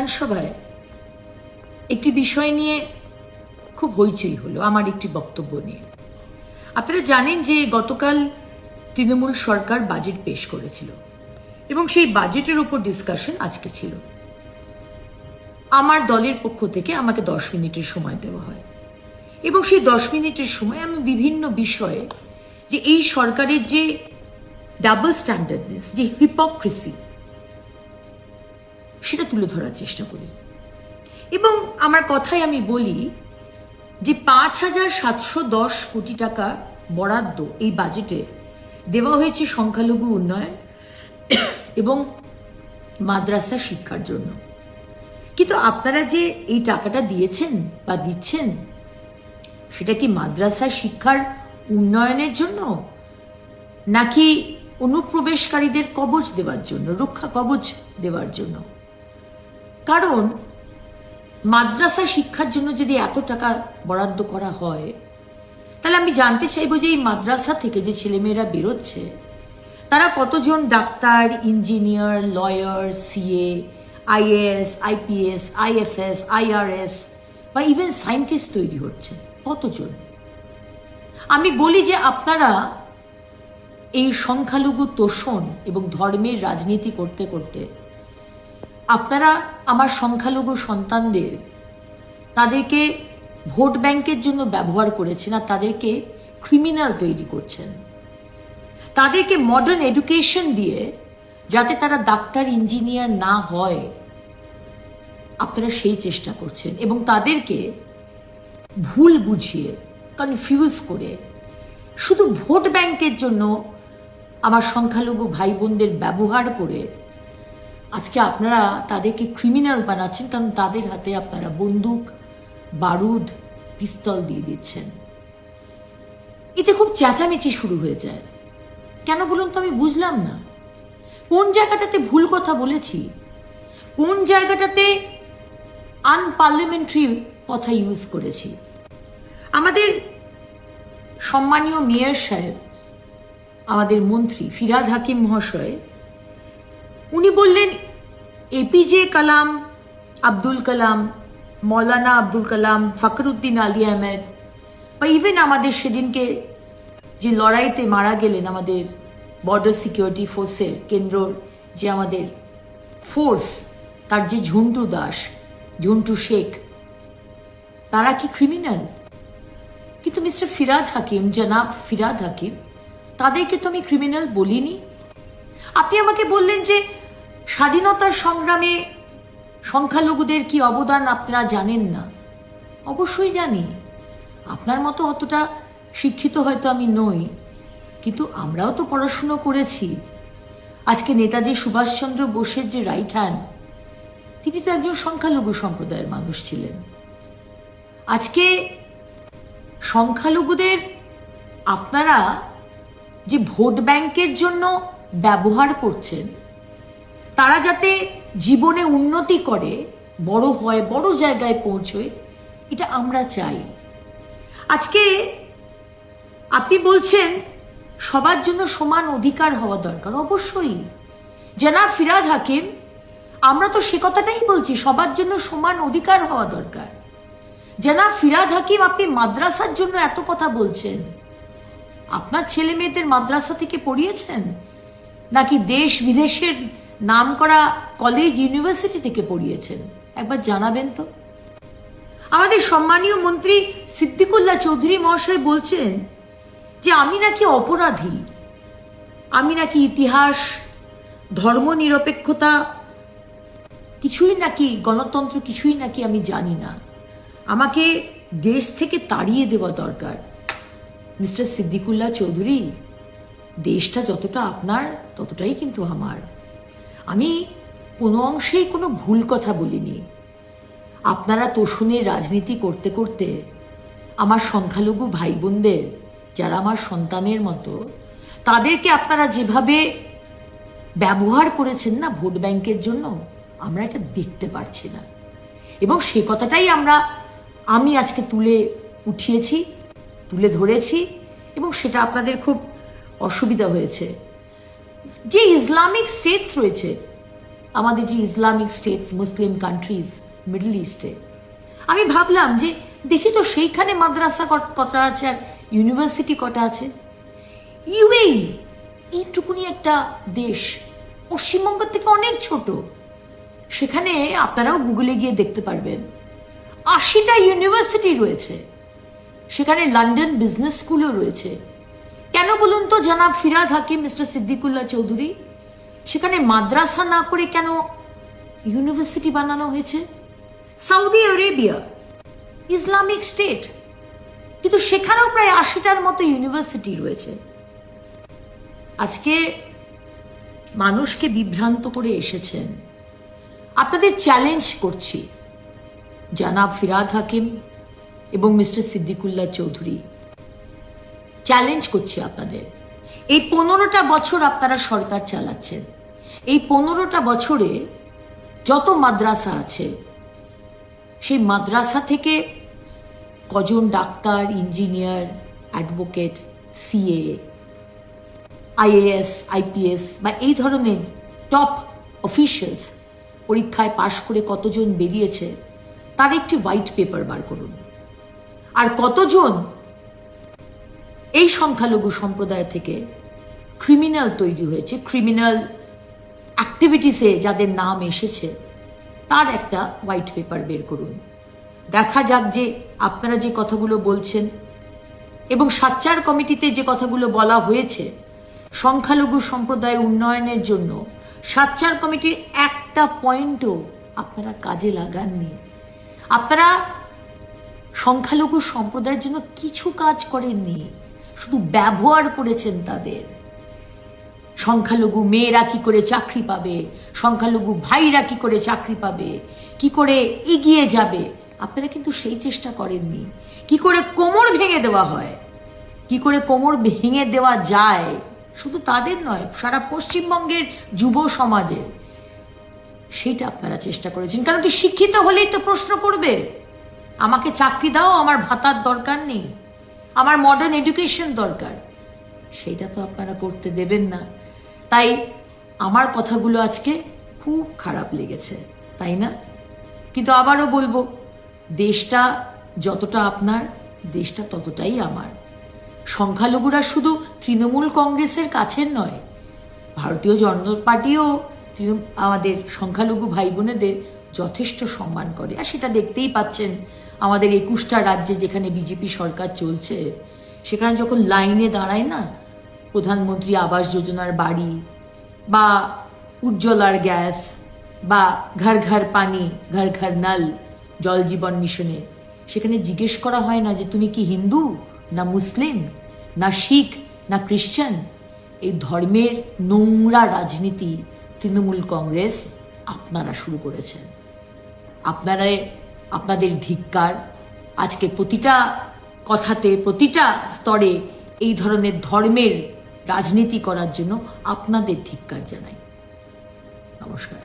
বিধানসভায় একটি বিষয় নিয়ে খুব হইচই হলো, আমার একটি বক্তব্য নিয়ে। আপনারা জানেন যে গতকাল তৃণমূল সরকার বাজেট পেশ করেছিল এবং সেই বাজেটের উপর ডিসকাশন আজকে ছিল। আমার দলের পক্ষ থেকে আমাকে 10 মিনিটের সময় দেওয়া হয় এবং সেই 10 মিনিটের সময় আমি বিভিন্ন বিষয়ে যে এই সরকারের যে ডাবল স্ট্যান্ডার্ডনেস, যে হিপোক্রেসি, সেটা তুলে ধরার চেষ্টা করি। এবং আমার কথায় আমি বলি যে 5,710 কোটি টাকা বরাদ্দ এই বাজেটে দেওয়া হয়েছে সংখ্যালঘু উন্নয়ন এবং মাদ্রাসা শিক্ষার জন্য। কিন্তু আপনারা যে এই টাকাটা দিয়েছেন বা দিচ্ছেন, সেটা কি মাদ্রাসা শিক্ষার উন্নয়নের জন্য, নাকি অনুপ্রবেশকারীদের কবচ দেওয়ার জন্য, রক্ষা কবচ দেওয়ার জন্য? কারণ মাদ্রাসা শিক্ষার জন্য যদি এত টাকা বরাদ্দ করা হয়, তাহলে আমি জানতে চাইবো যে এই মাদ্রাসা থেকে যে ছেলেমেয়েরা বেরোচ্ছে, তারা কতজন doctor, engineer, lawyer, CA, IAS, IPS, IFS, IRS বা ইভেন সায়েন্টিস্ট তৈরি হচ্ছে? কতজন? আমি বলি যে আপনারা এই সংখ্যালঘু তোষণ এবং ধর্মের রাজনীতি করতে করতে আপনারা আমার সংখ্যালঘু সন্তানদের, তাদেরকে ভোট ব্যাংকের জন্য ব্যবহার করেছেন আর তাদেরকে ক্রিমিনাল তৈরি করছেন। তাদেরকে মডার্ন এডুকেশন দিয়ে যাতে তারা ডাক্তার, ইঞ্জিনিয়ার না হয়, আপনারা সেই চেষ্টা করছেন এবং তাদেরকে ভুল বুঝিয়ে, কনফিউজ করে শুধু ভোট ব্যাংকের জন্য আমার সংখ্যালঘু ভাই বোনদের ব্যবহার করে আজকে আপনারা তাদেরকে ক্রিমিনাল বানাচ্ছেন। কারণ তাদের হাতে আপনারা বন্দুক, বারুদ, পিস্তল দিয়ে দিচ্ছেন। এতে খুব চেঁচামেচি শুরু হয়ে যায়। কেন বলুন তো? আমি বুঝলাম না কোন জায়গাটাতে ভুল কথা বলেছি, কোন জায়গাটাতে আনপার্লামেন্টারি কথা ইউজ করেছি। আমাদের সম্মানীয় মেয়র সাহেব, আমাদের মন্ত্রী ফিরহাদ হাকিম মহাশয়, উনি বললেন এপিজে কালাম, আব্দুল কালাম, মৌলানা আব্দুল কালাম, ফখরুদ্দিন আলী আহমেদ বা ইভেন আমাদের সেদিনকে যে লড়াইতে মারা গেলেন আমাদের বর্ডার সিকিউরিটি ফোর্সের কেন্দ্রর যে আমাদের ফোর্স, তার যে ঝুন্টু দাস, ঝুন্টু শেখ, তারা কি ক্রিমিনাল? কিন্তু মিস্টার ফিরহাদ হাকিম, জনাব ফিরহাদ হাকিম, তাদেরকে তো আমি ক্রিমিনাল বলিনি। আপনি আমাকে বললেন যে স্বাধীনতার সংগ্রামে সংখ্যালঘুদের কি অবদান আপনারা জানেন না। অবশ্যই জানি, আপনার মতো অতটা শিক্ষিত হয়তো আমি নই, কিন্তু আমরাও তো পড়াশুনো করেছি। আজকে নেতাজি সুভাষচন্দ্র বোসের যে রাইট হ্যান্ড, তিনি তো একজন সংখ্যালঘু সম্প্রদায়ের মানুষ ছিলেন। আজকে সংখ্যালঘুদের আপনারা যে ভোট ব্যাংকের জন্য ব্যবহার করছেন, তারা যাতে জীবনে উন্নতি করে, বড় হয়, বড় জায়গায় পৌঁছয়, এটা আমরা চাই। আজকে আপনি বলছেন সবার জন্য সমান অধিকার হওয়া দরকার। অবশ্যই জনাব ফিরহাদ হাকিম, আমরা তো সে কথাটাই বলছি, সবার জন্য সমান অধিকার হওয়া দরকার। জনাব ফিরহাদ হাকিম, আপনি মাদ্রাসার জন্য এত কথা বলছেন, আপনার ছেলে মেয়েদের মাদ্রাসা থেকে পড়িয়েছেন নাকি দেশ বিদেশের নাম করা কলেজ, ইউনিভার্সিটি থেকে পড়িয়েছেন? একবার জানাবেন তো। আমাদের সম্মানীয় মন্ত্রী সিদ্দিকুল্লাহ চৌধুরী মহাশয় বলছেন যে আমি নাকি অপরাধী, আমি নাকি ইতিহাস, ধর্মনিরপেক্ষতা কিছুই নাকি, গণতন্ত্র কিছুই নাকি আমি জানি না, আমাকে দেশ থেকে তাড়িয়ে দেওয়া দরকার। মিস্টার সিদ্দিকুল্লাহ চৌধুরী, দেশটা যতটা আপনার ততটাই কিন্তু আমার। আমি কোনো অংশেই কোনো ভুল কথা বলিনি। আপনারা তোষণের রাজনীতি করতে করতে আমার সংখ্যালঘু ভাই বোনদের, যারা আমার সন্তানের মতো, তাদেরকে আপনারা যেভাবে ব্যবহার করেছেন না ভোট ব্যাংকের জন্য, আমরা এটা দেখতে পারছি না। এবং সে কথাটাই আমি আজকে তুলে উঠিয়েছি, তুলে ধরেছি, এবং সেটা আপনাদের খুব অসুবিধা হয়েছে। যে ইসলামিক স্টেটস রয়েছে, আমাদের যে Islamic states, Muslim countries, middle ইস্টে। আমি ভাবলাম যে দেখি তো সেইখানে মাদ্রাসা কটা আছে আর ইউনিভার্সিটি কটা আছে। ইউএই এইটুকুনি একটা দেশ, পশ্চিমবঙ্গ থেকে অনেক ছোট, সেখানে আপনারাও গুগলে গিয়ে দেখতে পারবেন 80টা ইউনিভার্সিটি রয়েছে, সেখানে লন্ডন বিজনেস স্কুলও রয়েছে। কেন বলুন তো জনাব ফিরহাদ হাকিম, মিস্টার সিদ্দিকুল্লাহ চৌধুরী, সেখানে মাদ্রাসা না করে কেন ইউনিভার্সিটি বানানো হয়েছে? সৌদি আরেবিয়া ইসলামিক স্টেট, কিন্তু সেখানেও প্রায় 80টার মতো ইউনিভার্সিটি রয়েছে। আজকে মানুষকে বিভ্রান্ত করে এসেছেন। আপনাদের চ্যালেঞ্জ করছি, জনাব ফিরহাদ হাকিম এবং মিস্টার সিদ্দিকুল্লাহ চৌধুরী, চ্যালেঞ্জ করছি আপনাদের। এই 15টা বছর আপনারা সরকার চালাচ্ছেন, এই 15টা বছরে যত মাদ্রাসা আছে, সেই মাদ্রাসা থেকে কজন doctor, engineer, advocate, CA, IAS, IPS বা এই ধরনের টপ অফিসিয়ালস পরীক্ষায় পাশ করে কতজন বেরিয়েছে তার একটি হোয়াইট পেপার বার করুন। আর কতজন এই সংখ্যালঘু সম্প্রদায় থেকে ক্রিমিনাল তৈরি হয়েছে, ক্রিমিনাল অ্যাক্টিভিটিসে যাদের নাম এসেছে, তার একটা হোয়াইট পেপার বের করুন। দেখা যাক যে আপনারা যে কথাগুলো বলছেন এবং সাচ্চার কমিটিতে যে কথাগুলো বলা হয়েছে সংখ্যালঘু সম্প্রদায়ের উন্নয়নের জন্য, সাচ্চার কমিটির একটা পয়েন্টও আপনারা কাজে লাগাননি। আপনারা সংখ্যালঘু সম্প্রদায়ের জন্য কিছু কাজ করেননি, শুধু ব্যবহার করেছেন তাদের। সংখ্যালঘু মেয়েরা কি করে চাকরি পাবে, সংখ্যালঘু ভাইরা কি করে চাকরি পাবে, কি করে এগিয়ে যাবে, আপনারা কিন্তু সেই চেষ্টা করেননি। কি করে কোমর ভেঙে দেওয়া হয়, কি করে কোমর ভেঙে দেওয়া যায়, শুধু তাদের নয়, সারা পশ্চিমবঙ্গের যুব সমাজের, সেটা আপনারা চেষ্টা করেছেন। কারণ কি, শিক্ষিত হলেই তো প্রশ্ন করবে, আমাকে চাকরি দাও, আমার ভাতার দরকার নেই, আমার মডার্ন এডুকেশন দরকার। সেটা তো আপনারা করতে দেবেন না। তাই আমার কথাগুলো আজকে খুব খারাপ লেগেছে, তাই না? কিন্তু আবারও বলবো, দেশটা যতটা আপনার, দেশটা ততটাই আমার। সংখ্যালঘুরা শুধু তৃণমূল কংগ্রেসের কাছের নয়, ভারতীয় জনতা পার্টিও আমাদের সংখ্যালঘু ভাই বোনেদের যথেষ্ট সম্মান করে। আর সেটা দেখতেই পাচ্ছেন আমাদের 21টা রাজ্যে যেখানে বিজেপি সরকার চলছে, সেখানে যখন লাইনে দাঁড়ায় না প্রধানমন্ত্রী আবাস যোজনার বাড়ি বা উজ্জ্বলার গ্যাস বা ঘর ঘর পানি, ঘর ঘর নল, জল জীবন মিশনে, সেখানে জিজ্ঞেস করা হয় না যে তুমি কি হিন্দু না মুসলিম না শিখ না খ্রিস্টান। এই ধর্মের নোংরা রাজনীতি তৃণমূল কংগ্রেস আপনারা শুরু করেছেন। আপনাদের ধিক্কার। আজকে প্রতিটা কথাতে, প্রতিটা স্তরে এই ধরনের ধর্মের রাজনীতি করার জন্য আপনাদের ধিক্কার জানাই। নমস্কার।